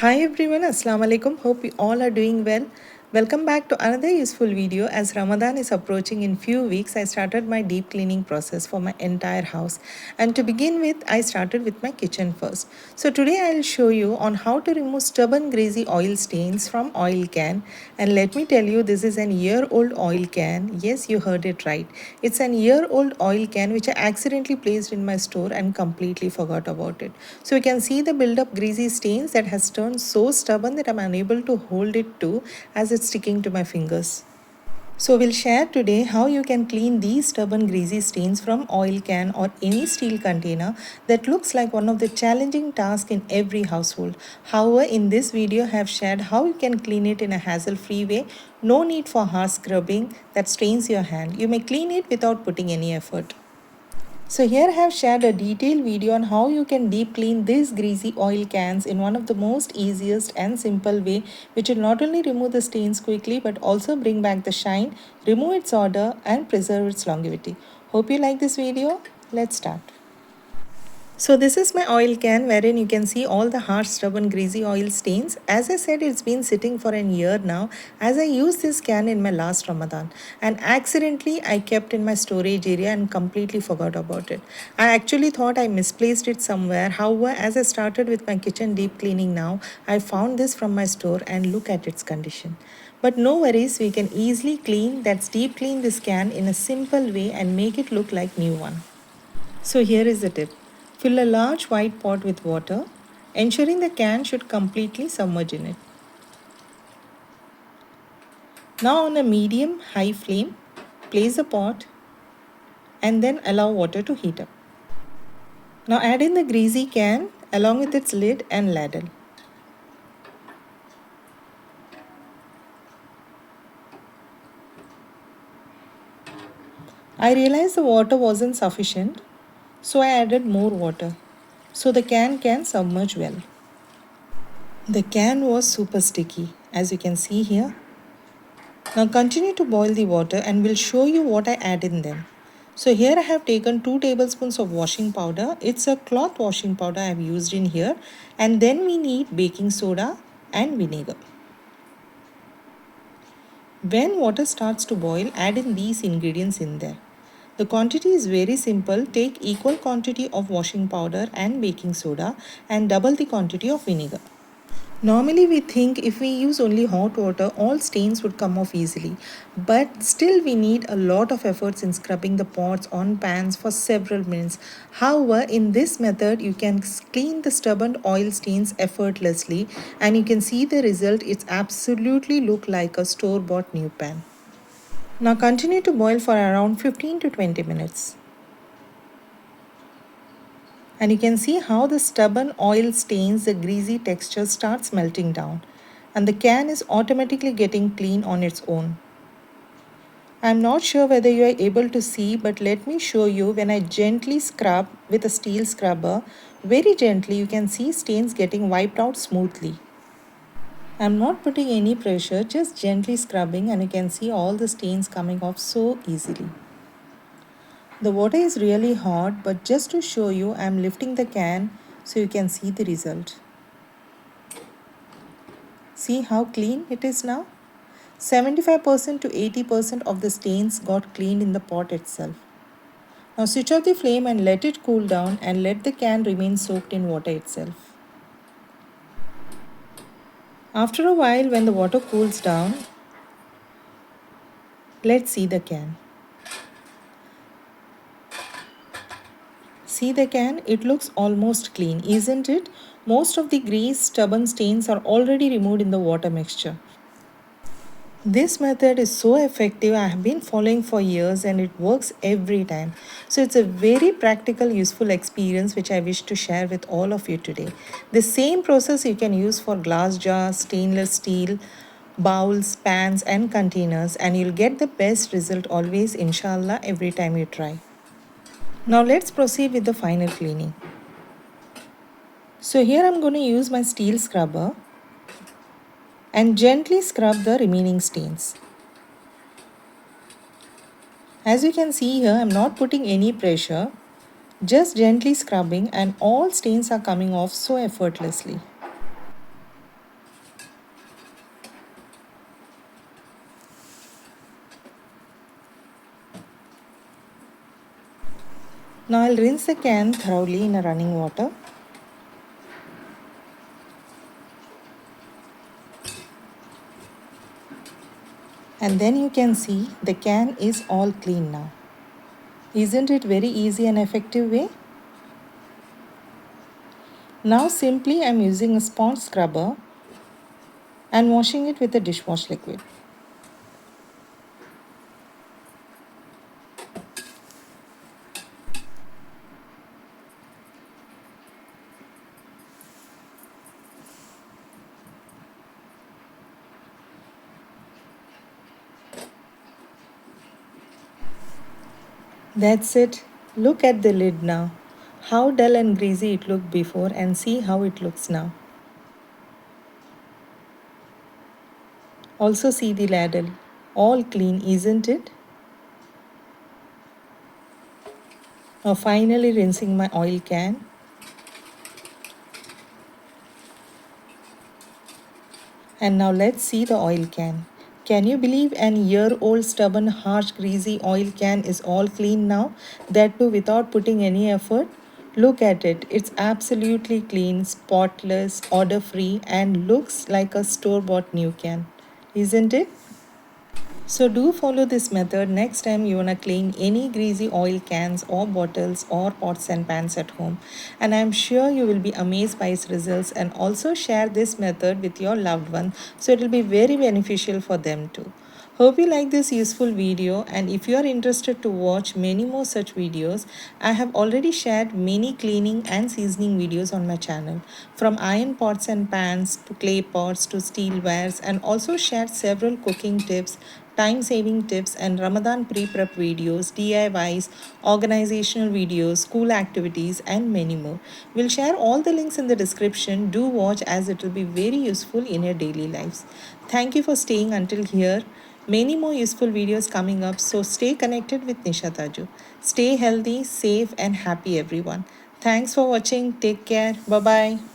Hi everyone, Assalamu alaikum. Hope you all are doing well. Welcome back to another useful video. As Ramadan is approaching in few weeks, I started my deep cleaning process for my entire house. And to begin with, I started with my kitchen first. So today I'll show you on how to remove stubborn greasy oil stains from oil can. And let me tell you, this is an year-old oil can. Yes, you heard it right. It's an year-old oil can which I accidentally placed in my store and completely forgot about it. So you can see the build-up greasy stains that has turned so stubborn that I'm unable to hold it too, as it's sticking to my fingers. So we'll share today how you can clean these stubborn greasy stains from oil can or any steel container that looks like one of the challenging tasks in every household. However, in this video I have shared how you can clean it in a hassle-free way. No need for harsh scrubbing that strains your hand. You may clean it without putting any effort. So here I have shared a detailed video on how you can deep clean these greasy oil cans in one of the most easiest and simple way, which will not only remove the stains quickly but also bring back the shine, remove its odor and preserve its longevity. Hope you like this video. Let's start. So this is my oil can wherein you can see all the harsh, stubborn, greasy oil stains. As I said, it's been sitting for a year now as I used this can in my last Ramadan and accidentally I kept in my storage area and completely forgot about it. I actually thought I misplaced it somewhere. However, as I started with my kitchen deep cleaning now, I found this from my store and look at its condition. But no worries, we can easily deep clean this can in a simple way and make it look like new one. So here is the tip. Fill a large white pot with water, ensuring the can should completely submerge in it. Now on a medium-high flame, place the pot and then allow water to heat up. Now add in the greasy can along with its lid and ladle. I realized the water wasn't sufficient, so I added more water so the can submerge well. The can was super sticky, as you can see here. Now continue to boil the water and we'll show you what I add in them. So here I have taken 2 tablespoons of washing powder. It's a cloth washing powder I have used in here. And then we need baking soda and vinegar. When water starts to boil, add in these ingredients in there. The quantity is very simple. Take equal quantity of washing powder and baking soda and double the quantity of vinegar. Normally we think if we use only hot water, all stains would come off easily. But still we need a lot of efforts in scrubbing the pots on pans for several minutes. However, in this method, you can clean the stubborn oil stains effortlessly and you can see the result. It's absolutely look like a store-bought new pan. Now continue to boil for around 15 to 20 minutes. And you can see how the stubborn oil stains, the greasy texture starts melting down and the can is automatically getting clean on its own. I'm not sure whether you are able to see, but let me show you. When I gently scrub with a steel scrubber, very gently, you can see stains getting wiped out smoothly. I'm not putting any pressure, just gently scrubbing, and you can see all the stains coming off so easily. The water is really hot, but just to show you, I am lifting the can so you can see the result. See how clean it is now? 75% to 80% of the stains got cleaned in the pot itself. Now switch off the flame and let it cool down and let the can remain soaked in water itself. After a while, when the water cools down, let's see the can. See the can? It looks almost clean, isn't it? Most of the grease, stubborn stains are already removed in the water mixture. This method is so effective. I have been following for years and it works every time. So it's a very practical, useful experience which I wish to share with all of you today. The same process you can use for glass jars, stainless steel, bowls, pans and containers, and you'll get the best result always, inshallah, every time you try. Now let's proceed with the final cleaning. So here I'm going to use my steel scrubber and gently scrub the remaining stains. As you can see here, I'm not putting any pressure, just gently scrubbing, and all stains are coming off so effortlessly. Now I'll rinse the can thoroughly in a running water. And then you can see the can is all clean now. Isn't it very easy and effective way? Now simply I'm using a sponge scrubber and washing it with a dishwash liquid. That's it. Look at the lid now. How dull and greasy it looked before and see how it looks now. Also see the ladle. All clean, isn't it? Now finally rinsing my oil can. And now let's see the oil can. Can you believe an year-old stubborn, harsh, greasy oil can is all clean now? That too without putting any effort? Look at it. It's absolutely clean, spotless, odor-free and looks like a store-bought new can. Isn't it? So do follow this method next time you wanna clean any greasy oil cans or bottles or pots and pans at home. And I'm sure you will be amazed by its results and also share this method with your loved one so it will be very beneficial for them too. Hope you like this useful video, and if you are interested to watch many more such videos, I have already shared many cleaning and seasoning videos on my channel, from iron pots and pans to clay pots to steelwares, and also shared several cooking tips, time saving tips, and Ramadan pre-prep videos, DIYs, organizational videos, school activities, and many more. We'll share all the links in the description. Do watch as it will be very useful in your daily lives. Thank you for staying until here. Many more useful videos coming up, so stay connected with Nisha Thaju. Stay healthy, safe, and happy, everyone. Thanks for watching. Take care. Bye bye.